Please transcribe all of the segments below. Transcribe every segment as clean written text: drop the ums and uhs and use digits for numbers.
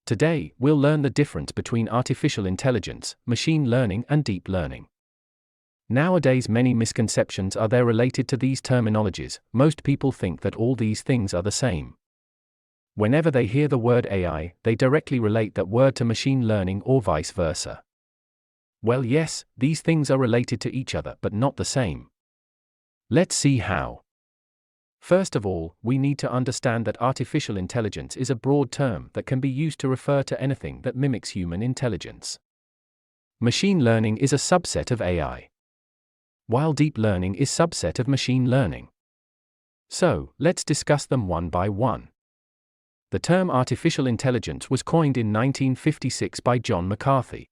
Today, we'll learn the difference between artificial intelligence, machine learning, and deep learning. Nowadays, many misconceptions are there related to these terminologies. Most people think that all these things are the same. Whenever they hear the word AI, they directly relate that word to machine learning or vice versa. Well, yes, these things are related to each other but not the same. Let's see how. First of all, we need to understand that artificial intelligence is a broad term that can be used to refer to anything that mimics human intelligence. Machine learning is a subset of AI, while deep learning is a subset of machine learning. So, let's discuss them one by one. The term artificial intelligence was coined in 1956 by John McCarthy.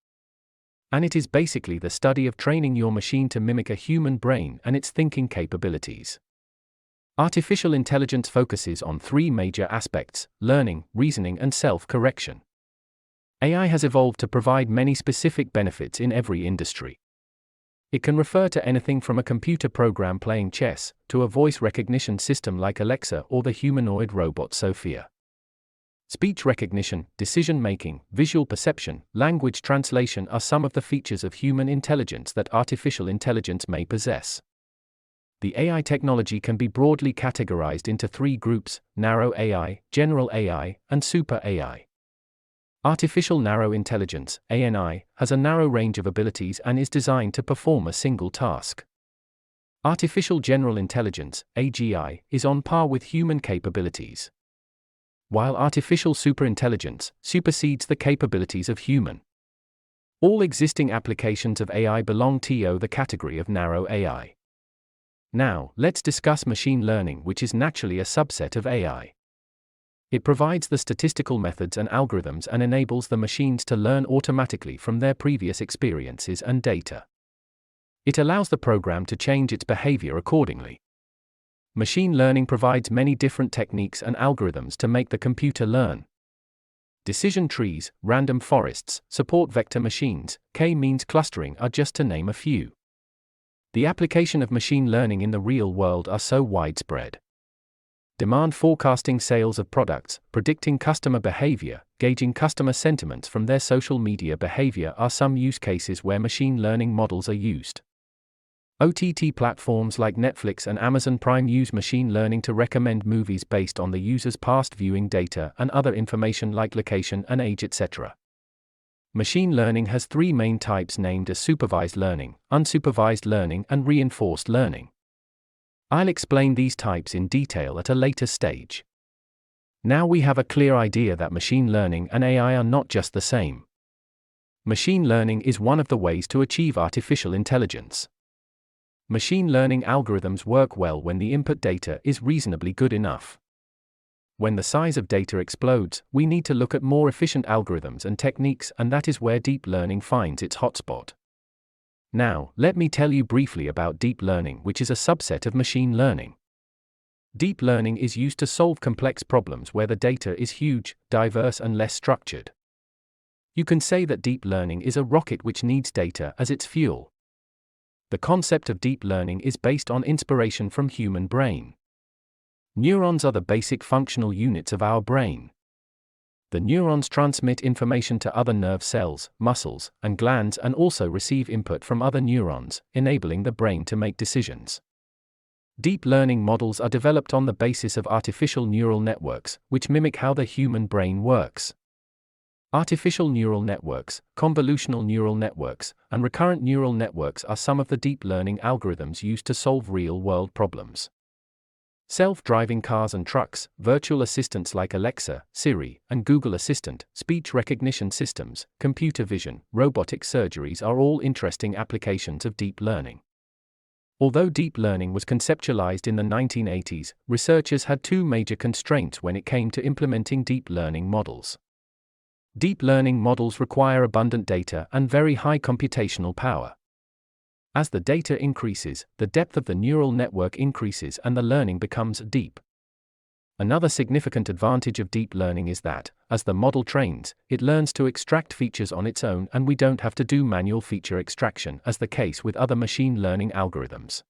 And it is basically the study of training your machine to mimic a human brain and its thinking capabilities. Artificial intelligence focuses on three major aspects: learning, reasoning, and self-correction. AI has evolved to provide many specific benefits in every industry. It can refer to anything from a computer program playing chess, to a voice recognition system like Alexa or the humanoid robot Sophia. Speech recognition, decision-making, visual perception, language translation are some of the features of human intelligence that artificial intelligence may possess. The AI technology can be broadly categorized into three groups: narrow AI, general AI, and super AI. Artificial narrow intelligence, ANI, has a narrow range of abilities and is designed to perform a single task. Artificial general intelligence, AGI, is on par with human capabilities, while artificial superintelligence supersedes the capabilities of human. All existing applications of AI belong to the category of narrow AI. Now, let's discuss machine learning, which is naturally a subset of AI. It provides the statistical methods and algorithms and enables the machines to learn automatically from their previous experiences and data. It allows the program to change its behavior accordingly. Machine learning provides many different techniques and algorithms to make the computer learn. Decision trees, random forests, support vector machines, k-means clustering are just to name a few. The application of machine learning in the real world are so widespread. Demand forecasting sales of products, predicting customer behavior, gauging customer sentiments from their social media behavior are some use cases where machine learning models are used. OTT platforms like Netflix and Amazon Prime use machine learning to recommend movies based on the user's past viewing data and other information like location and age, etc. Machine learning has three main types named as supervised learning, unsupervised learning, and reinforced learning. I'll explain these types in detail at a later stage. Now we have a clear idea that machine learning and AI are not just the same. Machine learning is one of the ways to achieve artificial intelligence. Machine learning algorithms work well when the input data is reasonably good enough. When the size of data explodes, we need to look at more efficient algorithms and techniques, and that is where deep learning finds its hotspot. Now, let me tell you briefly about deep learning, which is a subset of machine learning. Deep learning is used to solve complex problems where the data is huge, diverse, and less structured. You can say that deep learning is a rocket which needs data as its fuel. The concept of deep learning is based on inspiration from human brain. Neurons are the basic functional units of our brain. The neurons transmit information to other nerve cells, muscles, and glands, and also receive input from other neurons, enabling the brain to make decisions. Deep learning models are developed on the basis of artificial neural networks, which mimic how the human brain works. Artificial neural networks, convolutional neural networks, and recurrent neural networks are some of the deep learning algorithms used to solve real-world problems. Self-driving cars and trucks, virtual assistants like Alexa, Siri, and Google Assistant, speech recognition systems, computer vision, robotic surgeries are all interesting applications of deep learning. Although deep learning was conceptualized in the 1980s, researchers had two major constraints when it came to implementing deep learning models. Deep learning models require abundant data and very high computational power. As the data increases, the depth of the neural network increases and the learning becomes deep. Another significant advantage of deep learning is that, as the model trains, it learns to extract features on its own and we don't have to do manual feature extraction as the case with other machine learning algorithms.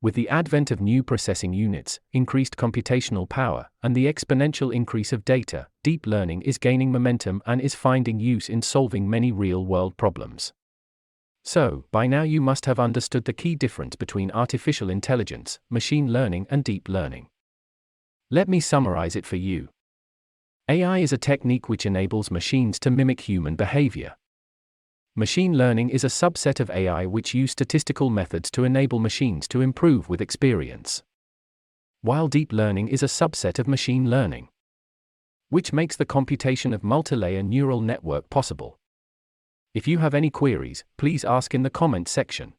With the advent of new processing units, increased computational power, and the exponential increase of data, deep learning is gaining momentum and is finding use in solving many real-world problems. So, by now you must have understood the key difference between artificial intelligence, machine learning, and deep learning. Let me summarize it for you. AI is a technique which enables machines to mimic human behavior. Machine learning is a subset of AI which use statistical methods to enable machines to improve with experience. While deep learning is a subset of machine learning, which makes the computation of multi-layer neural network possible. If you have any queries, please ask in the comment section.